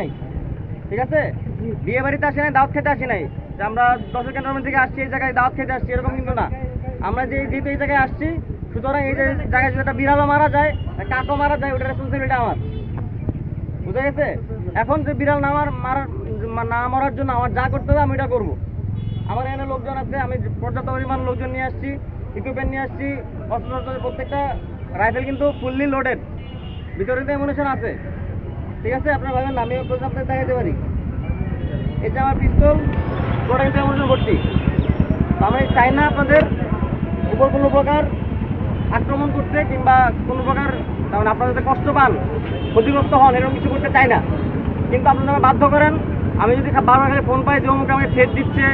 নাই, ঠিক আছে? বিয়ে বাড়িতে আসি নাই, দাওয়াত খেতে আসি নাই যে আমরা 10 ক্যান্টনমেন্ট থেকে আসছি এই জায়গায় দাওয়াত খেতে আসছি, এরকম কিন্তু না। আমরা যেহেতু এই জায়গায় আসছি, সুতরাং এই যে জায়গায় যদি একটা বিড়ালও মারা যায়, কাকও মারা যায়, ওটার রেসপন্সিবিলিটি আমার। বুঝা গেছে? এখন যে বিড়াল না মরার জন্য আমার যা করতে হবে আমি ওটা করবো। আমার এখানে লোকজন আছে, আমি পর্যাপ্ত পরিমাণ লোকজন নিয়ে আসছি, ইকুইপমেন্ট নিয়ে আসছি, অস্ত্র প্রত্যেকটা রাইফেল কিন্তু ফুললি লোডেড, ভিতরে তো অ্যামুনিশন আছে, ঠিক আছে? আপনারা ভাবেন আমি আপনাদের দেখাতে পারি, এটা আমার পিস্তল, ওটা কিন্তু অ্যামুনিশন ভর্তি। আমি চাই না আপনাদের উপর কোনো প্রকার আক্রমণ করতে কিংবা কোনো প্রকার কারণ আপনারা যাতে কষ্ট পান, ক্ষতিগ্রস্ত হন, এরকম কিছু করতে চাই না। কিন্তু আপনারা বাধ্য করেন, আমি যদি বারবার খালি ফোন পাই যে অমুক আমাকে থ্রেট দিচ্ছে,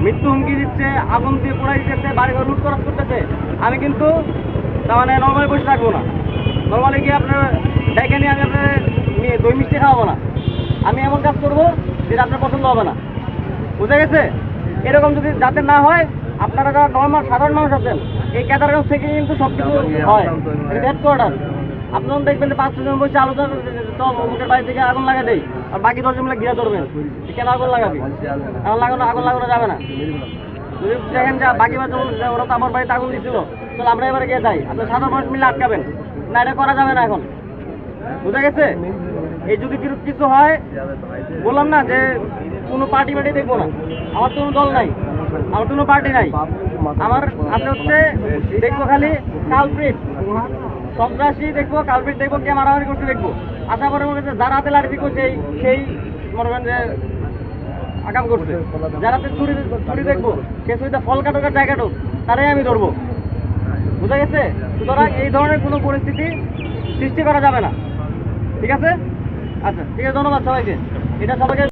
মৃত্যু হুমকি দিচ্ছে, আগুন দিয়ে পোড়াই দিতেছে, বাড়িঘর লুট করা করতেছে, আমি কিন্তু তার মানে নর্মালি বসে থাকবো না। নর্মালি গিয়ে আপনার ডেকে নিয়ে আমি আপনার নিয়ে দই মিষ্টি খাওয়াবো না। আমি এমন কাজ করবো যেটা আপনার পছন্দ হবে না। বুঝা গেছে? এরকম যদি যাতে না হয়, আপনারা যারা নর্মাল সাধারণ মানুষ আছেন, এই কেদারগঞ্জ থেকে কিন্তু সব কিছু হয়, হেডকোয়ার্টার। আপনারা দেখবেন যে 5-6 জন বসে আলোচনা চল অমুকের বাড়ি থেকে আগুন লাগা দেয়, আর বাকি 10 জন মিলে ঘিরে ধরবেন। কেন আগুন লাগাবি? আগুন লাগানো যাবে না। যদি দেখেন যে বাকি 5 জন ওরা তো আমার বাড়িতে আগুন দিচ্ছিল, তাহলে আমরা এবারে গিয়ে যাই, আপনার সাধারণ মানুষ মিলে আটকাবেন না, এটা করা যাবে না এখন। বুঝা গেছে? এই যদি কিছু হয়, বললাম না যে কোনো পার্টি দেখবো না, আমার তো কোনো দল নাই, আমার কোনো পার্টি নাই, আমার আছে হচ্ছে দেখবো খালি কালপ্রিট, সন্ত্রাসী দেখবো, কালপ্রিট দেখবো, কে মারামারি করতে দেখবো। আশা করে মনে হচ্ছে যারা হাতে লাঠি দিবো সেই মনে করেন যে আকাম করছে, যারা ছুরি দেখবো, সে ছুরিতে ফল কাটুক আর জায়গা কাটুক, তারাই আমি ধরবো। বুঝা গেছে? সুতরাং এই ধরনের কোনো পরিস্থিতি সৃষ্টি করা যাবে না, ঠিক আছে? আচ্ছা, ঠিক আছে, ধন্যবাদ সবাইকে। এটা সবাইকে